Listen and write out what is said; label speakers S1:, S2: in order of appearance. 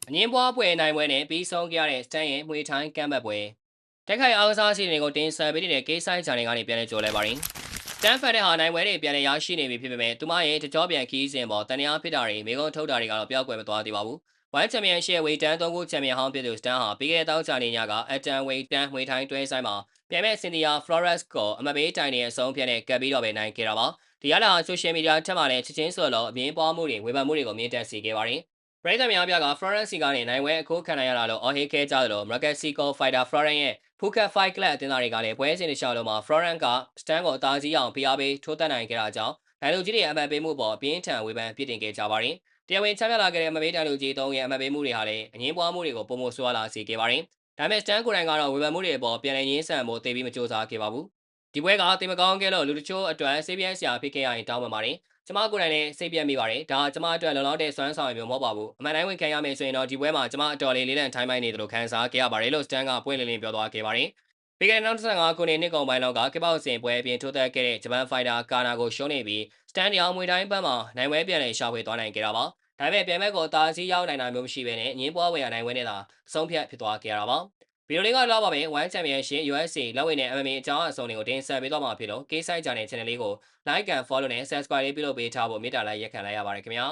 S1: အငင်းပွားပွဲနိုင်ပွဲနဲ့ပြီးဆုံးခဲ့ရတဲ့စတန်ရဲ့မှွေထိုင်းကမ်းဘတ်ပွဲတက်ခိုင်အားကစားစီတွေကိုတင်ဆက်ပေးနေတဲ့ကိစ္စဂျာနယ်ကနေပြန်လည်ကြိုလဲပါတယ်စတန်ဖတ်တဲ့ဟာနိုင်ပွဲတွေပြန်လည်ရရှိနေပြီဖြစ်ပေမဲ့သူမရဲ့တကြောပြန်ခီးစဉ်ပေါ်တန်ရာဖြစ်တာတွေမိကုံးထုတ်တာတွေကတော့ပျောက်ကွယ်မသွားသေးပါဘူးဝိုင်းချန်ပီယံရှစ်ဝေတန်း3ခုချန်ပီယံဟောင်းဖြစ်သူစတန်ဟာပြီးခဲ့တဲ့တောက်ချာနေညကအတန်ဝေတန်းမှွေထိုင်းတွဲဆိုင်မှာပြန်မဲ့စင်တီယာဖလော်ရက်စ်ကိုအမတ်ဘေးတိုင်နေအဆုံးဖြတ်နဲ့ကပ်ပြီးတော့ပဲနိုင်ခဲ့တာပါဒီရလာဆိုရှယ်မီဒီယာထက်မှလည်းချက်ချင်းဆိုတော့အမြင်ပွားမှုတွေဝေဖန်မှုတွေကိုမြင့်တက်စေခဲ့ပါတယ်ပရိသတ်များပြက Florence စီကနေနိုင်ဝဲအခုခံနိုင်ရတာလို့အော်ဟေးခဲကြသလို Market Seco Fighter Florence ရဲ့ Phuket Fight Club အသင်းသားတွေကလည်းပွဲစဉ်တစ်လျှောက်လုံးမှာ Florence က stand ကိုအသားကြီးအောင်ဖိအားပေးထိုးတက်နိုင်ခဲ့တာကြောင့်နိုင်လူကြီးတွေအမှတ်ပေးမှုပေါ်ပြင်းထန်ဝေဖန်ပြစ်တင်ခဲ့ကြပါတယ်။တရားဝင်ချပြလာခဲ့တဲ့အမှတ်ပေးတိုင်လူကြီး3ရဲ့အမှတ်ပေးမှုတွေဟာလည်းအငင်းပွားမှုတွေကိုပုံမဆိုးလာစေခဲ့ပါတယ်။ဒါပေမဲ့ stand ကိုယ်တိုင်ကတော့ဝေဖန်မှုတွေအပေါ်ပြန်လည်ရင်းဆန်ဖို့သိပြီးမကြိုးစားခဲ့ပါဘူး။ဒီပွဲကတင်မကောင်းခဲ့လို့လူတချို့အတွက်ဆေးပြင်းစရာဖြစ်ခဲ့ရရင်တောင်းပန်ပါတယ်။ကျမကိုယ်တိုင်လည်းစိတ်ပြတ်မိပါတယ်ဒါကျမအတွက်လုံလောက်တဲ့စွမ်းဆောင်ရည်မျိုးမဟုတ်ပါဘူးအမှန်တိုင်းဝင်ခံရမယ်ဆိုရင်တော့ဒီပွဲမှာကျမအတော်လေးလေးလံထိုင်းမိုင်းနေတယ်လို့ခံစားခဲ့ရပါတယ်လို့စတန်ကပွင့်လင်းလင်းပြောသွားခဲ့ပါတယ်ပြီးခဲ့တဲ့နောက်25ခုနှစ်ကုန်ပိုင်းလောက်ကကပောက်စင်ပွဲအပြင်ထိုးသက်ခဲ့တဲ့ဂျပန်ဖိုင်တာကာနာကိုရှုံးနေပြီးစတန်တရားမွေတိုင်းဘက်မှာနိုင်ပွဲပြန်လည်ရှာဖွေသွားနိုင်ခဲ့တာပါဒါပေမဲ့ပြန်ဘက်ကိုတာစီရောက်နိုင်တာမျိုးမရှိဘဲနဲ့အငင်းပွားဝယ်ရနိုင်ပွဲနေတာအဆုံးဖြတ်ဖြစ်သွားခဲ့ရတာပါဗီဒီယိုလေးကတော့ပါပဲဝိုင်းချန်ပီယံရှစ် USA လက်ဝဲနဲ့ MMA အကြောင်းအစုံတွေကိုတင်ဆက်ပေးသွားမှာဖြစ်လို့ K-Site ဂျာနယ် channel လေးကို like and follow နဲ့ subscribe လေးပြုလုပ်ပေးထားဖို့မေတ္တာလိုက်ရက်ခံလိုက်ရပါတယ်ခင်ဗျာ